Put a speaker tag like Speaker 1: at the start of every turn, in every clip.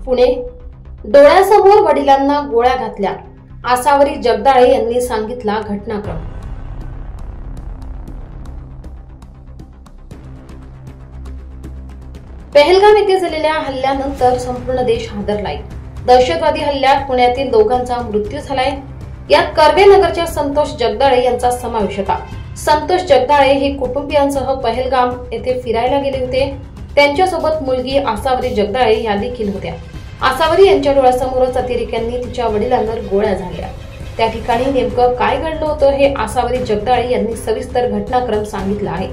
Speaker 1: पुणे, डोळ्यासमोर वडिलांना गोळ्या घातल्या, आसावरी जगदाळे यांनी सांगितला घटनाक्रम। पहलगाम येथे झालेल्या हल्ल्यानंतर संपूर्ण देश हादरलाय। दहशतवादी हल्ल्यात पुण्यातील दोघांचा मृत्यू झालाय। यात कर्वेनगरच्या संतोष जगदाळे यांचा समावेश होता। संतोष जगदाळे हे कुटुंबियांसह पहलगाम येथे फिरायला गेले होते। त्यांच्यासोबत मुलगी आसावरी जगदाळे या देखील होत्या। आसावरी यांच्या डोळ्यासमोरच अतिरेक्यांनी तिच्या वडिलांवर गोळ्या झाडल्या। त्या ठिकाणी नेमकं काय घडलं होतं हे आसावरी जगदाळे यांनी सविस्तर घटनाक्रम सांगितला आहे।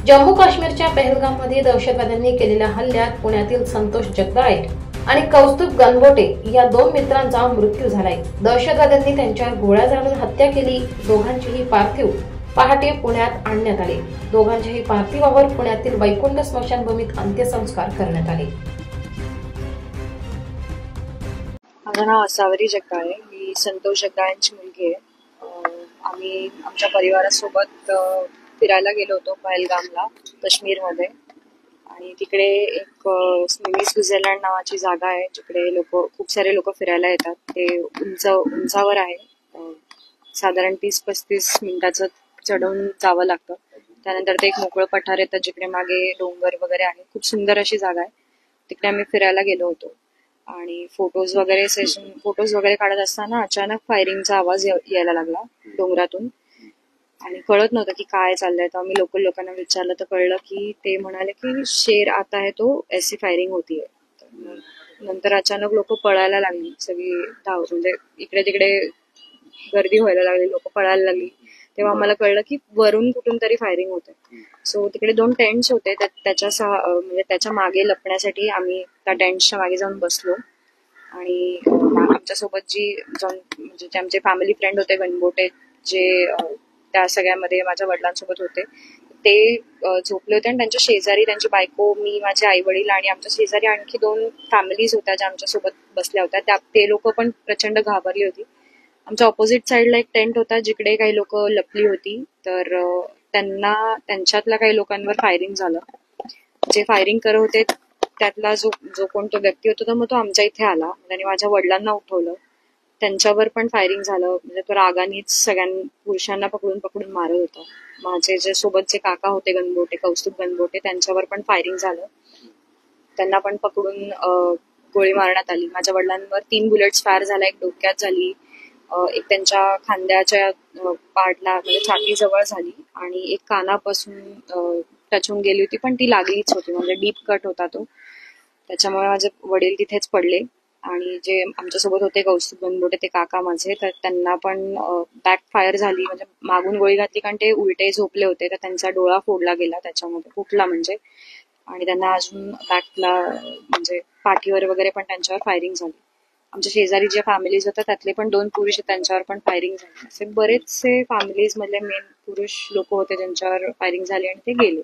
Speaker 1: जम्मू काश्मीरच्या पहलगाममध्ये दहशतवाद्यांनी केलेल्या हल्ल्यात पुण्यातील संतोष जगदाळे आणि कौस्तुभ गणबोटे या दोन मित्रांचा मृत्यू झालाय। दहशतवाद्यांनी त्यांच्यावर गोळ्या झाडून हत्या केली। दोघांचेही पार्थिव पहाटे पुण्यात आणण्यात आले। दोघांच्याही पार्थिवावर पुण्यातील वैकुंठ स्मशानभूमीत अंत्यसंस्कार करण्यात आले।
Speaker 2: माझं नाव आसावरी जगदाळे, मी संतोष जगदाळेंची मुलगी आहे। आम्ही आमच्या परिवारासोबत फिरायला गेलो होतो पहलगामला, काश्मीरमध्ये। आणि तिकडे एक मिनी स्वित्झर्लंड नावाची जागा आहे, जिकडे खूप सारे लोक फिरायला येतात। ते उंचावर आहे, साधारण 30-35 मिनिटाचं चढून जावं लागतं। त्यानंतर ते एक मोकळं पठार येतं, जिकडे मागे डोंगर वगैरे आहे। खूप सुंदर अशी जागा आहे, तिकडे आम्ही फिरायला गेलो होतो। आणि फोटोज वगैरे काढत असताना अचानक फायरिंगचा आवाज यायला लागला डोंगरातून। आणि कळत नव्हतं की काय चाललंय। तर आम्ही लोकल लोकांना विचारलं तर कळलं की ते म्हणाले की शेर आता है तो ऐसी फायरिंग होती है। नंतर अचानक लोक पळायला लागली, सगळी म्हणजे इकडे तिकडे गर्दी व्हायला लागली, लोक पळायला लागली। तेव्हा आम्हाला कळलं की वरून कुठून तरी फायरिंग होते। सो तिकडे 2 टेंट्स होते, म्हणजे त्याच्या मागे लपण्यासाठी आम्ही त्या टेंट्सच्या मागे जाऊन बसलो। आणि आमच्यासोबत म्हणजे आमचे फॅमिली फ्रेंड होते गणबोटे, जे त्या सगळ्यामध्ये माझ्या वडिलांसोबत होते, ते झोपले होते। आणि त्यांच्या शेजारी त्यांची बायको, मी, माझे आई वडील आणि आमच्या शेजारी आणखी 2 फॅमिलीज होत्या ज्या आमच्यासोबत बसल्या होत्या। ते लोक पण प्रचंड घाबरली होती। आमच्या ऑपोजिट साईडला एक टेंट होता, जिकडे काही लोक लपली होती। तर त्यांच्यातल्या काही लोकांवर फायरिंग झालं। जे फायरिंग करत होते त्यातला जो कोण तो व्यक्ती होता, मग तो आमच्या इथे आला। त्याने माझ्या वडिलांना उठवलं, त्यांच्यावर पण फायरिंग झालं। म्हणजे तो रागानेच पुरुषांना पकडून मारत होता। माझे जे सोबतचे काका होते गणबोटे, कौस्तुभ गणबोटे, त्यांच्यावर पण फायरिंग झालं। त्यांना पण पकडून गोळी मारण्यात आली। माझ्या वडिलांवर 3 बुलेट्स फायर झाल्या, एक डोक्यात झाली, एक त्यांच्या खांद्याच्या पार्टला म्हणजे छातीजवळ झाली, आणि एक कानापासून टच होऊन गेली होती, पण ती लागलीच होती, म्हणजे डीप कट होता तो। त्याच्यामुळे माझे वडील तिथेच पडले। आणि जे आमच्यासोबत होते कौस्तुभ गणबोटे, ते काका माझे, तर त्यांना पण बॅक फायर झाली, म्हणजे मागून गोळी घातली, कारण ते उलटे झोपले होते। तर त्यांचा डोळा फोडला गेला, त्याच्यामध्ये फुटला म्हणजे। आणि त्यांना अजून बॅकला म्हणजे पाठीवर वगैरे पण त्यांच्यावर फायरिंग झाली। आमच्या शेजारी जे फॅमिलीज होत्या त्यातले पण 2 पुरुष, त्यांच्यावर पण फायरिंग झाली। असे बरेचसे फॅमिलीज मधले मेन पुरुष लोक होते ज्यांच्यावर फायरिंग झाली, आणि ते गेले।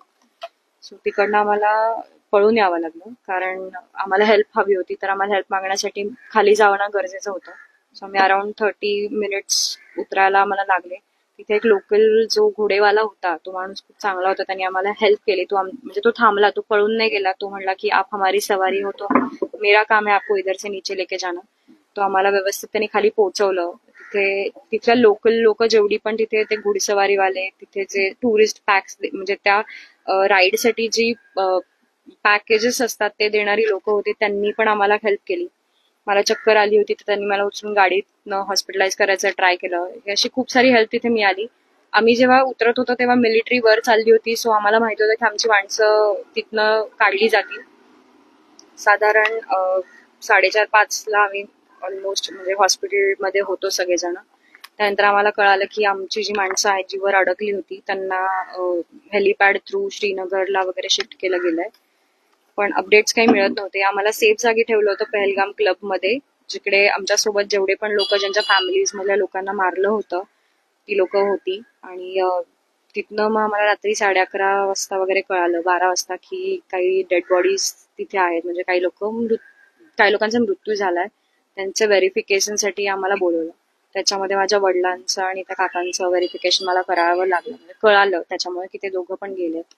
Speaker 2: सो तिकडनं आम्हाला पळून यावं लागलं, कारण आम्हाला हेल्प हवी होती। तर आम्हाला हेल्प मागण्यासाठी खाली जाणं गरजेचं होतं। सो आम्ही अराउंड 30 मिनिट्स उतरायला आम्हाला लागले। तिथे एक लोकल जो घोडेवाला होता, तो माणूस खूप चांगला होता, त्याने आम्हाला हेल्प केली। म्हणजे तो थांबला, तो पळून नाही गेला। तो म्हणला की आप हमारी सवारी हो, तो मेरा काम है आपको इधर से नीचे लेके जाना। तो आम्हाला व्यवस्थित त्यांनी खाली पोहोचवलं। तिथल्या लोकल लोक जेवढी पण तिथे ते घोडेसवारीवाले, तिथे जे टुरिस्ट पॅक्स म्हणजे त्या राईडसाठी जी पॅकेजेस असतात ते देणारी लोक होती, त्यांनी पण आम्हाला हेल्प केली। मला चक्कर आली होती, तर त्यांनी मला उचलून गाडीतनं हॉस्पिटलाइज करायचं ट्राय केलं। अशी खूप सारी हेल्प तिथे मिळाली। आम्ही जेव्हा उतरत होतो तेव्हा मिलिटरी वर चालली होती, सो आम्हाला माहिती होतं की आमची माणसं तिथनं काढली जातील। साधारण 4:30-5ला आम्ही ऑलमोस्ट म्हणजे हॉस्पिटलमध्ये होतो सगळेजण। त्यानंतर आम्हाला कळालं की आमची जी माणसं आहेत, जी वर अडकली होती, त्यांना हेलिपॅड थ्रू श्रीनगरला वगैरे शिफ्ट केलं गेलंय। पण अपडेट्स काही मिळत नव्हते। आम्हाला सेफ जागी ठेवलं होतं पहलगाम क्लबमध्ये, जिकडे आमच्यासोबत जेवढे पण लोक ज्यांच्या फॅमिलीज मधल्या लोकांना मारलं होतं ती लोक होती। आणि तिथनं मग आम्हाला रात्री 11:30 वाजता वगैरे कळालं, 12 वाजता, की काही डेड बॉडीज तिथे आहेत। म्हणजे काही लोकांचा मृत्यू झालाय। त्यांचं व्हेरिफिकेशनसाठी आम्हाला बोलवलं। त्याच्यामध्ये माझ्या वडिलांचं आणि त्या काकांचं व्हेरिफिकेशन मला करावं लागलं, म्हणजे कळालं त्याच्यामुळे की ते दोघं पण गेलेत।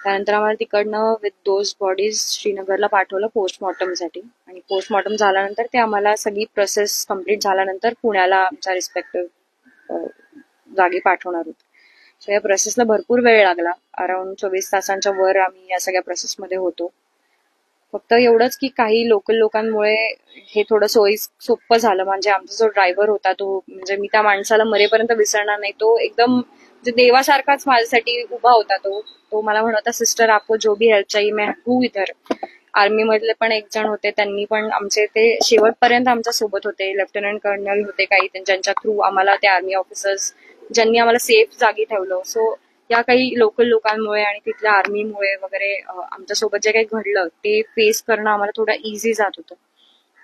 Speaker 2: त्यानंतर आम्हाला तिकडनं विथ दोज बॉडीज श्रीनगरला पाठवलं पोस्टमॉर्टमसाठी. आणि पोस्टमॉर्टम झाल्यानंतर ते आम्हाला सगळी प्रोसेस कम्प्लीट झाल्यानंतर पुण्याला आमच्या रिस्पेक्टिव्ह जागी पाठवणार होते. सो या प्रोसेसला भरपूर वेळ लागला. अराउंड 24 तासांच्या वर आम्ही या सगळ्या प्रोसेसमध्ये होतो. फक्त एवढंच की काही लोकल लोकांमुळे हे थोडं सोपं झालं. म्हणजे आमचा जो ड्रायव्हर होता तो, म्हणजे मी त्या माणसाला मरेपर्यंत विसरणार नाही. तो एकदम म्हणजे देवासारखाच माझ्यासाठी उभा होता. तो मला म्हणत होता, सिस्टर आपको जो भी हेल्प चाहिए मैं हूँ इधर. आर्मी मधले पण एक जण होते, त्यांनी पण आमचे ते शेवटपर्यंत आमच्या सोबत होते. लेफ्टनंट कर्नल होते काही, ज्यांच्या थ्रू आम्हाला ते आर्मी ऑफिसर्स ज्यांनी आम्हाला सेफ जागी ठेवलं. सो या काही लोकल लोकांमुळे आणि तिथल्या आर्मीमुळे वगैरे आमच्यासोबत जे काही घडलं ते फेस करणं आम्हाला थोडं इझी जात होतं.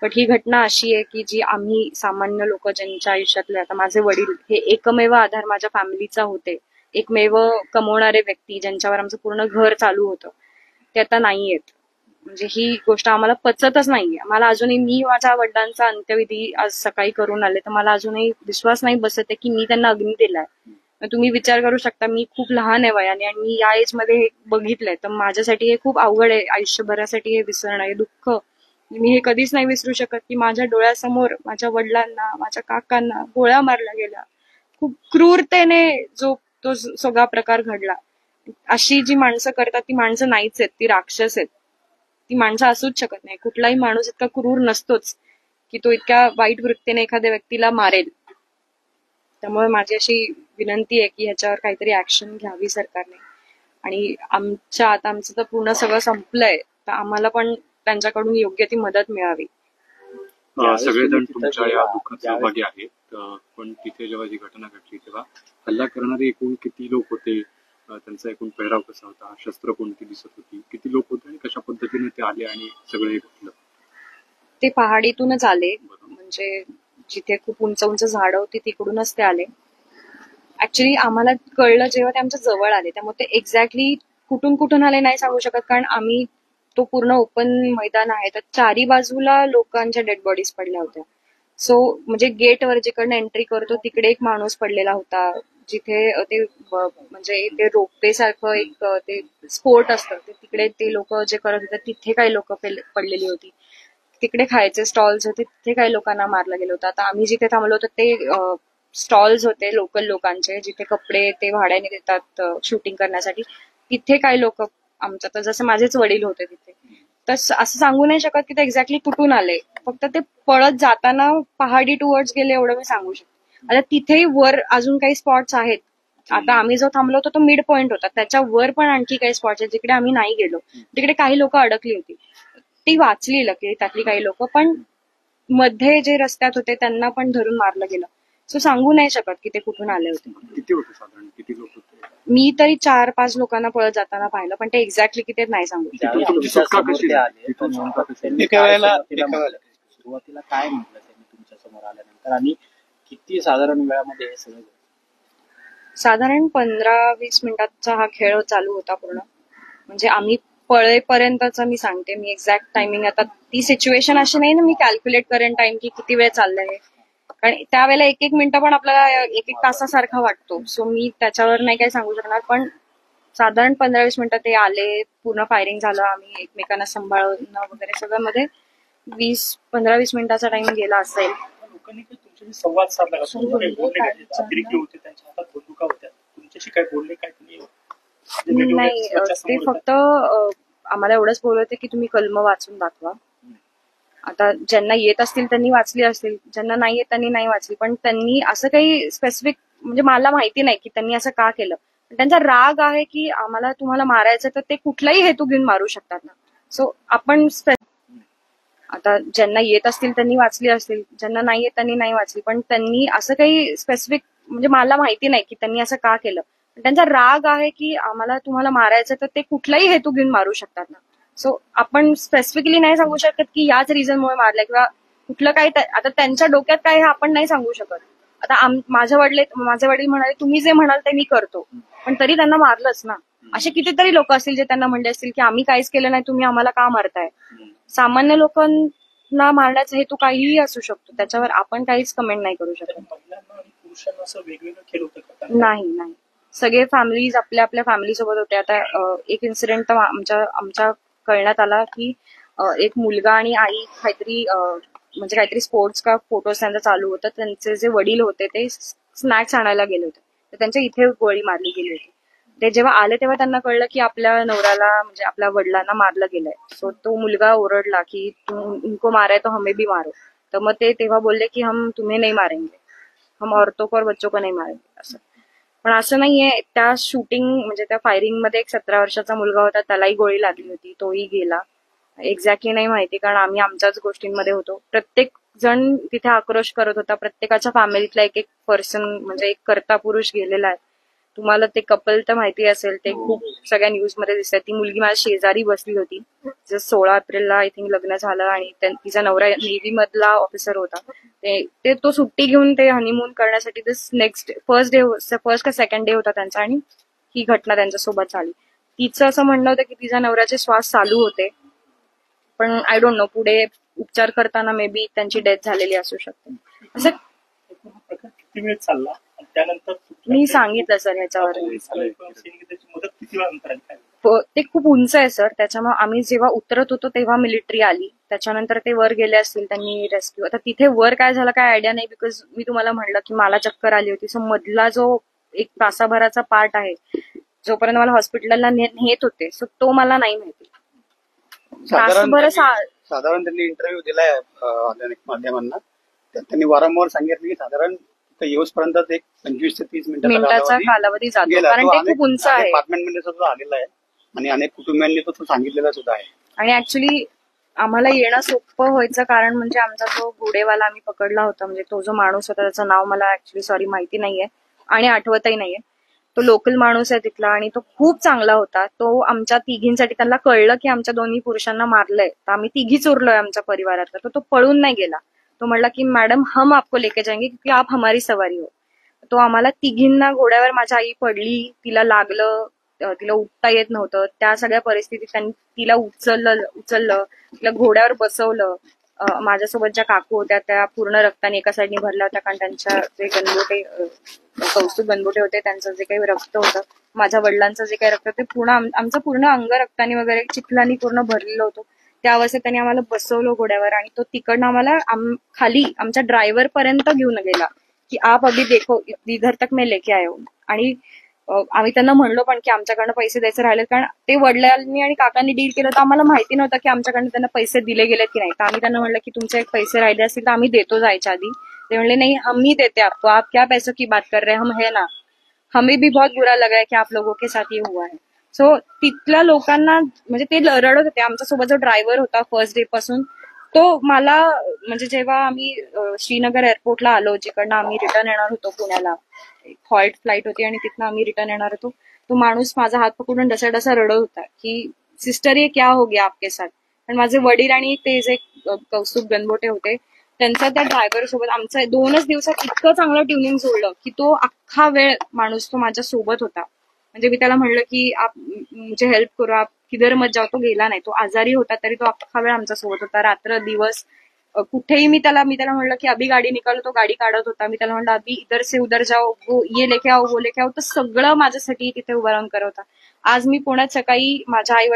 Speaker 2: पण ही घटना अशी आहे की जी आम्ही सामान्य लोक ज्यांच्या आयुष्यातले, आता माझे वडील हे एकमेव आधार माझ्या फॅमिलीचा होते, एकमेव कमवणारे व्यक्ती ज्यांच्यावर आमचं पूर्ण घर चालू होतं, ते आता नाहीयेत. म्हणजे ही गोष्ट आम्हाला पचतच नाहीये. मला अजूनही, मी माझ्या वडिलांचा अंत्यविधी आज सकाळी करून आले तर मला अजूनही विश्वास नाही बसत आहे की मी त्यांना अग्नी दिलाय. तुम्ही विचार करू शकता, मी खूप लहान आहे वयाने आणि मी या एज मध्ये हे बघितलंय, तर माझ्यासाठी हे खूप अवघड आहे. आयुष्यभरासाठी हे विसरणं, हे दुःख मी हे कधीच नाही विसरू शकत की माझ्या डोळ्यासमोर माझ्या वडिलांना, माझ्या काकांना गोळ्या मारल्या गेल्या. खूप क्रूरतेने तो सगळा प्रकार घडला. अशी जी माणसं करतात ती माणसं नाहीच आहेत, ती राक्षस आहेत. ती माणसं असूच शकत नाही. कुठलाही माणूस इतका क्रूर नसतोच की तो इतक्या वाईट वृत्तीने एखाद्या व्यक्तीला मारेल. त्यामुळे माझी अशी विनंती आहे की ह्याच्यावर काहीतरी ऍक्शन घ्यावी सरकारने. आणि आता आमचं तर पूर्ण सगळं संपलंय, तर आम्हाला पण त्यांच्याकडून योग्य ती मदत मिळावी.
Speaker 3: सगळेजण तुमच्या या दुःखात सहभागी आहेत, पण तिथे जेव्हा जी घटना घडली तेव्हा हल्ला करणारे एकूण किती लोक होते, त्यांचा एकूण पेहराव कसा होता, शस्त्र कोणती दिसत होती, किती लोक होते आणि कशा पद्धतीने ते आले आणि सगळं हे घडलं?
Speaker 2: ते पहाडीतूनच आले, म्हणजे जिथे खूप उंच उंच झाडं होती तिकडूनच ते आले. ऍक्च्युली आम्हाला कळलं जेव्हा ते आमच्या जवळ आले, त्यामुळे ते एक्झॅक्टली कुठून आले नाही सांगू शकत, कारण आम्ही तो पूर्ण ओपन मैदान आहे, तर चारी बाजूला लोकांच्या डेड बॉडीज पडल्या होत्या. सो म्हणजे गेटवर जिकडनं एंट्री करतो तिकडे एक माणूस पडलेला होता, जिथे ते म्हणजे ते रोपवे सारखं एक ते स्पोर्ट असतं, तिकडे ते लोक जे करत होते तिथे काही लोक पडलेली होती. तिकडे खायचे स्टॉल्स होते, तिथे काही लोकांना मारलं गेलं होतं. आता आम्ही जिथे थांबलो होतो ते स्टॉल्स होते लोकल लोकांचे, जिथे कपडे ते भाड्याने देतात शूटिंग करण्यासाठी. तिथे काही लोक आमच्या, तर जसं माझेच वडील होते तिथे, तर असं सांगू नाही शकत की ते एक्झॅक्टली कुठून आले. फक्त ते पळत जाताना पहाडी टुवर्ड्स गेले एवढं मी सांगू शकते. आता तिथेही वर अजून काही स्पॉट्स आहेत. आता आम्ही जो थांबलो होतो तो मिड पॉइंट होता, त्याच्या वर पण आणखी काही स्पॉट्स आहेत जिकडे आम्ही नाही गेलो. तिकडे काही लोक अडकली होती, ती वाचली लकी त्यातली काही लोक, पण मध्ये जे रस्त्यात होते त्यांना पण धरून मारलं गेलं. सो सांगू नाही शकत की ते कुठून आले होते.
Speaker 3: किती होते साधारण, किती लोक होते?
Speaker 2: मी तरी 4-5 लोकांना पळत जाताना पाहिलं, पण ते एक्झॅक्टली किती नाही सांगू शकत.
Speaker 4: सुरुवातीला काय म्हटलं त्यांनी तुमच्या समोर आल्यानंतर, आणि किती साधारण वेळामध्ये हे सगळं?
Speaker 2: साधारण 15-20 मिनिटाचा हा खेळ चालू होता पूर्ण. म्हणजे आम्ही पळेपर्यंतच मी सांगते, मी एक्झॅक्ट टायमिंग, आता ती सिच्युएशन अशी नाही ना मी कॅल्क्युलेट करेन टाइम की किती वेळ चाललंय, कारण त्यावेळेला एक मिनिटं पण आपल्याला एक तासासारखा वाटतो. सो मी त्याच्यावर नाही काही सांगू शकणार, पण साधारण 15-20 मिनिटं ते आले, पूर्ण फायरिंग झालं, आम्ही एकमेकांना सांभाळणं वगैरे सगळं मध्ये 15-20 मिनिटाचा टाइम गेला असेल.
Speaker 4: लोकांनी तुमच्याशी संवाद साधला होते, त्यांच्या हातात बंदुका होत्या, तुमच्याशी काय बोलले, काय तुम्ही?
Speaker 2: नाही, ते फक्त आम्हाला एवढंच बोलत होते की तुम्ही कलम वाचून दाखवा. आता ज्यांना येत असतील त्यांनी वाचली असतील, ज्यांना नाही येत त्यांनी नाही वाचली, पण त्यांनी असं काही स्पेसिफिक, म्हणजे मला माहिती नाही की त्यांनी असं का केलं. त्यांचा राग आहे की आम्हाला तुम्हाला मारायचं तर ते कुठलाही हेतू घेऊन मारू शकतात ना. सो आपण आता ज्यांना येत असतील त्यांनी वाचली असतील, ज्यांना नाही येत त्यांनी नाही वाचली, पण त्यांनी असं काही स्पेसिफिक, म्हणजे मला माहिती नाही की त्यांनी असं का केलं. त्यांचा राग आहे की आम्हाला तुम्हाला मारायचं तर ते कुठलाही हेतू घेऊन मारू शकतात ना. सो आपण स्पेसिफिकली नाही सांगू शकत की याच रिझनमुळे मारलंय किंवा कुठलं काही, आता त्यांच्या डोक्यात काय हे आपण नाही सांगू शकत. आता माझे वडील म्हणाले तुम्ही जे म्हणाल ते मी करतो, पण तरी त्यांना मारलंच ना. असे कितीतरी लोक असतील जे त्यांना म्हणले असतील की आम्ही काहीच केलं नाही, तुम्ही आम्हाला का मारताय. सामान्य लोकांना मारण्याचा हेतू काहीही असू शकतो, त्याच्यावर आपण काहीच कमेंट नाही करू शकत.
Speaker 4: महिलांना आणि पुरुषांना असं वेगवेगळं केलं होतं?
Speaker 2: नाही, सगळे फॅमिलीज आपल्या आपल्या फॅमिली सोबत होते. आता एक इन्सिडेंट तर आमच्या कळण्यात आला की एक मुलगा आणि आई म्हणजे काहीतरी स्पोर्ट्स का फोटोज त्यांचा चालू होता. त्यांचे जे वडील होते ते स्नॅक्स आणायला गेले होते, तर त्यांच्या इथे गोळी मारली गेली होती. ते जेव्हा आले तेव्हा त्यांना कळलं की आपल्या नवऱ्याला म्हणजे आपल्या वडिलांना मारलं गेलंय. सो तो मुलगा ओरडला की तुमको मारा है तो हमें भी मारो. तर मग ते तेव्हा बोलले की हम तुम्हें नहीं मारेंगे, हम औरतों को और बच्चों को नहीं मारेंगे असं. पण असं नाहीये. त्या शूटिंग म्हणजे त्या फायरिंग मध्ये एक 17 वर्षाचा मुलगा होता, त्यालाही गोळी लागली होती, तोही गेला. एक्झॅक्टली नाही माहिती, कारण आम्ही आमच्याच गोष्टींमध्ये होतो. प्रत्येक जण तिथे आक्रोश करत होता. प्रत्येकाच्या फॅमिलीतला एक एक पर्सन म्हणजे एक कर्ता पुरुष गेलेला आहे. तुम्हाला ते कपल तर माहिती असेल, ते खूप सगळ्या न्यूज मध्ये दिसतात. ती मुलगी माझ्या शेजारी बसली होती. 16 एप्रिलला आय थिंक लग्न झालं आणि तिचा नवरा नेव्ही मधला ऑफिसर होता. ते तो सुट्टी घेऊन ते हनीमून करण्यासाठी नेक्स्ट फर्स्ट का सेकंड डे होता त्यांचा, आणि ही घटना त्यांच्यासोबत झाली. तिचं असं म्हणणं होतं की तिच्या नवऱ्याचे श्वास चालू होते, पण आय डोंट नो पुढे उपचार करताना मे बी त्यांची डेथ झालेली असू शकते. असं
Speaker 4: किती वेळ चालला त्यानंतर
Speaker 2: मी सांगितलं सर ह्याच्यावर.
Speaker 4: त्याची मदत किती वेळानंतर आली?
Speaker 2: ते खूप उंच आहे सर, त्याच्यामुळे आम्ही जेव्हा उतरत होतो तेव्हा मिलिटरी आली. त्याच्यानंतर ते वर गेले असतील, त्यांनी रेस्क्यू. आता तिथे वर काय झालं काय आयडिया नाही, बिकॉज मी तुम्हाला म्हणलं की मला चक्कर आली होती. सो मधला जो एक तासाभराचा पार्ट आहे, जोपर्यंत मला हॉस्पिटलला नेत होते, सो तो मला नाही माहिती.
Speaker 5: साधारण त्यांनी इंटरव्ह्यू दिलाय माध्यमांना, त्यांनी वारंवार सांगितलं की साधारण येऊसपर्यंत एक 25 ते 30
Speaker 2: मिनिटाचा कालावधी जातो, कारण ते खूप उंच आहे.
Speaker 5: अपार्टमेंटमध्ये सुद्धा आलेला आहे आणि अनेक कुटुंबियांनी तो सांगितलेला सुद्धा आहे.
Speaker 2: आणि ऍक्च्युली आम्हाला येणं सोपं व्हायचं कारण म्हणजे आमचा जो घोडेवाला आम्ही पकडला होता, म्हणजे तो जो माणूस होता त्याचं नाव मला ऍक्च्युली सॉरी माहिती नाहीये आणि आठवतही नाहीये. तो लोकल माणूस आहे तिथला आणि तो खूप चांगला होता. तो आमच्या तिघींसाठी, त्यांना कळलं की आमच्या दोन्ही पुरुषांना मारलंय, तर आम्ही तिघीच उरलोय आमच्या परिवारातला, तर तो पळून नाही गेला. तो म्हणला की मॅडम हम आपको लेके जाएंगे क्योंकि आप हमारी सवारी हो. तो आम्हाला तिघींना घोड्यावर, माझी आई पडली, तिला लागलं, तिला उठता येत नव्हतं, त्या सगळ्या परिस्थितीत त्यांनी तिला उचललं, तिला घोड्यावर बसवलं. माझ्यासोबत ज्या काकू होत्या त्या पूर्ण रक्ताने एका साईडने भरल्या होत्या, कारण त्यांच्या जे गणबोटे कौस्तुभ गणबोटे होते, त्यांचं जे काही रक्त होतं, माझ्या वडिलांचं जे काही रक्त, ते पूर्ण आमचं पूर्ण अंग रक्ताने वगैरे चिखलानी पूर्ण भरलेलं होतं. त्या अवस्थेत त्यांनी आम्हाला बसवलं घोड्यावर आणि तो तिकडनं आम्हाला खाली आमच्या ड्रायव्हर पर्यंत घेऊन गेला की आप अभी देखो इधर तक मैं लेके आया हूं. आणि आम्ही त्यांना म्हणलो पण की आमच्याकडनं पैसे द्यायचे राहिले, कारण ते वडिलांनी आणि काकांनी डील केलं तर आम्हाला माहिती नव्हतं की आमच्याकडनं त्यांना पैसे दिले गेले की नाही. तर आम्ही त्यांना म्हणलं की तुमचे पैसे राहिले असतील तर आम्ही देतो जायच्या आधी. ते म्हणले नाही, हम ही देते आपको, आप क्या पैसों की बात कर रहे हैं, हम है ना. हमें भी बहुत बुरा लगा है की आप लोगों के साथ ये हुआ है. सो तिथल्या लोकांना म्हणजे ते रडत होते. आमच्यासोबत जो ड्रायव्हर होता फर्स्ट डे पासून, तो मला म्हणजे जेव्हा आम्ही श्रीनगर एअरपोर्टला आलो, जिकडनं आम्ही रिटर्न येणार होतो पुण्याला, हॉल्ट फ्लाईट होती आणि तिथनं आम्ही रिटर्न येणार होतो, तो माणूस माझा हात पकडून डसा रडत होता की सिस्टर ये क्या हो गया आपके साथ. आणि माझे वडील आणि ते जे कौस्तुभ गणबोटे होते, त्यांचा त्या ड्रायव्हर सोबत आमचं 2च दिवसात इतकं चांगलं ट्युनिंग जुळलं की तो अख्खा वेळ माणूस तो माझ्या सोबत होता. म्हणजे मी त्याला म्हणलं की आप मुझे हेल्प करो, आप किधर मत जाओ. तो गेला नाही, तो आजारी होता तरी तो अख्खा वेळ आमच्या सोबत होता, रात्र दिवस कुठेही. मी त्याला म्हणलं की अभी गाडी निकालो, तो गाडी काढत होता. मी त्याला म्हणलं अभी इधर से उधर जाओ, वो ये लेके आओ, वो लेके आओ. तर सगळं माझ्यासाठी तिथे उभं राहून करत होता. आज मी पुण्यात सकाळी माझ्या आई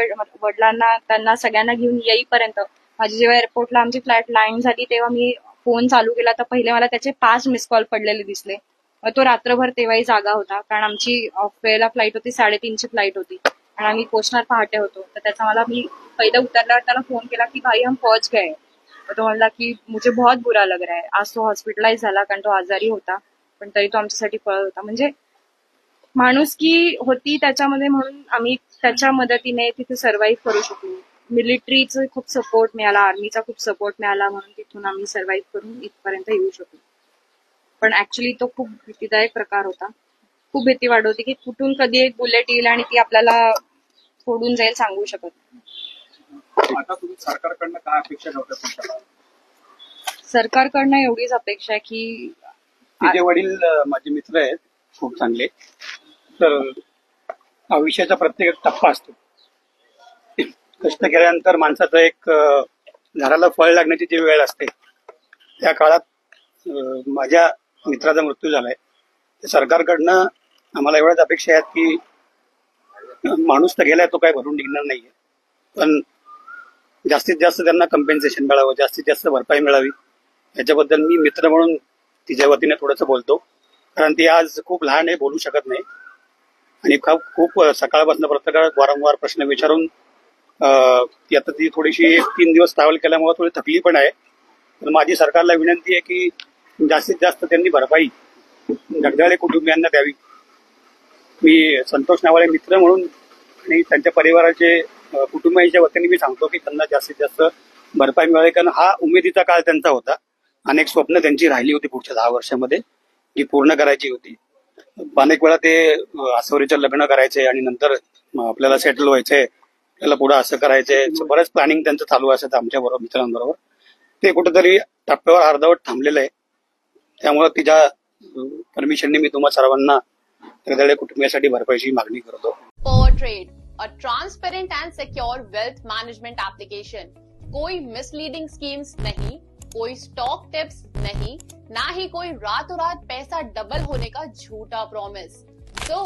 Speaker 2: वडिलांना त्यांना सगळ्यांना घेऊन येईपर्यंत, माझी जेव्हा एअरपोर्टला आमची फ्लाईट लँड झाली तेव्हा मी फोन चालू केला तर पहिले मला त्याचे 5 मिस कॉल पडलेले दिसले. तो रात्रभर तेव्हाही जागा होता, कारण आमची ऑफ वेळेला फ्लाईट होती, 3:30ची फ्लाईट होती आणि आम्ही पोचणार पहाटे होतो. तर त्याचा मला, मी पहिलं उतरल्यावर त्याला फोन केला की भाई हम पहुंच गए. तो म्हणला की मुझे बहुत बुरा लग रहा है. आज तो हॉस्पिटलाइज झाला कारण तो आजारी होता, पण तरी तो आमच्यासाठी पळत होता. म्हणजे माणुसकी होती त्याच्यामध्ये, म्हणून आम्ही त्याच्या मदतीने तिथे सर्व्हाइव्ह करू शकलो. मिलिटरीचा खूप सपोर्ट मिळाला, आर्मीचा खूप सपोर्ट मिळाला, म्हणून तिथून आम्ही सर्व्हाइव्ह करून इथपर्यंत येऊ शकलो. पण ऍक्च्युली तो खूप भीतीदायक प्रकार होता. खूप भीती वाढवती की कुठून कधी एक बुलेट येईल आणि ती आपल्याला फोडून जाईल, सांगू शकत.
Speaker 4: आता तुम्ही सरकारकडनं काय अपेक्षा ठेवता तुमच्या?
Speaker 2: सरकारकडनं एवढीच अपेक्षा आहे की
Speaker 5: तिचे वडील माझे मित्र आहेत, खूप चांगले. तर आयुष्याचा प्रत्येक टप्पा असतो. कष्ट केल्यानंतर माणसाचं एक झाडाला फळ लागण्याची जी वेळ असते, त्या काळात माझ्या मित्राचा मृत्यू झालाय. सरकारकडनं आम्हाला एवढ्याच अपेक्षा आहेत की माणूस तर गेलाय, तो काय भरून निघणार नाहीये, पण जास्तीत जास्त त्यांना कम्पेन्सेशन मिळावं, जास्तीत जास्त भरपाई मिळावी, याच्याबद्दल मी मित्र म्हणून तिच्या वतीने थोडंसं बोलतो. कारण ती आज खूप लहान आहे, बोलू शकत नाही, आणि खूप सकाळपासून प्रत्येक वारंवार प्रश्न विचारून ती आता ती थोडीशी 3 दिवस ट्रॅव्हल केल्यामुळे थोडी थकली पण आहे. पण माझी सरकारला विनंती आहे की जास्तीत जास्त त्यांनी भरपाई जगदाळे कुटुंबियांना द्यावी. मी संतोष नावाले मित्र म्हणून आणि त्यांच्या परिवाराचे कुटुंबियांच्या वतीने मी सांगतो की त्यांना जास्तीत जास्त भरपाई मिळावी, कारण हा उमेदीचा काळ त्यांचा होता. अनेक स्वप्न त्यांची राहिली होती पुढच्या 10 वर्षामध्ये, जी पूर्ण करायची होती. अनेक वेळा ते आसवरीचं लग्न करायचे आणि नंतर आपल्याला सेटल व्हायचंय, आपल्याला पुढे असं करायचंय, बरंच प्लॅनिंग त्यांचं चालू असायचं आमच्या बरोबर मित्रांबरोबर. ते कुठेतरी टप्प्यावर अर्धवट थांबलेलं आहे. त्यामुळे तिच्या परमिशनने मी तुम्हा सर्वांना जगदाळे कुटुंबियासाठी भरपाईची मागणी करतो.
Speaker 6: Portrait, a transparent and secure wealth management application. कोई misleading schemes नहीं, कोई स्टॉक टिप्स नहीं, ना ही कोई रातों रात पैसा डबल होने का झूठा promise. So,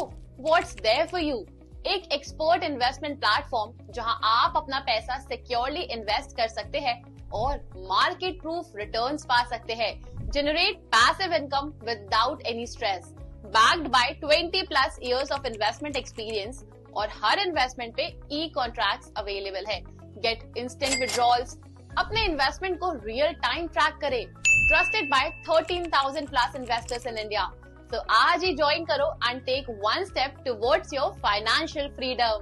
Speaker 6: what's there for you? एक एक्सपर्ट इन्वेस्टमेंट प्लेटफॉर्म जहां आप अपना पैसा सिक्योरली इन्वेस्ट कर सकते हैं और मार्केट प्रूफ रिटर्न्स पा सकते हैं. Generate passive income without any stress. Backed by 20+ years of investment experience और हर इन्वेस्टमेंट पे ई कॉन्ट्रैक्ट्स अवेलेबल है. Get instant withdrawals. अपने इन्वेस्टमेंट को रियल टाइम ट्रैक करें. Trusted bye 13,000+ investors in India. So आज ही join करो and take one step towards your financial freedom.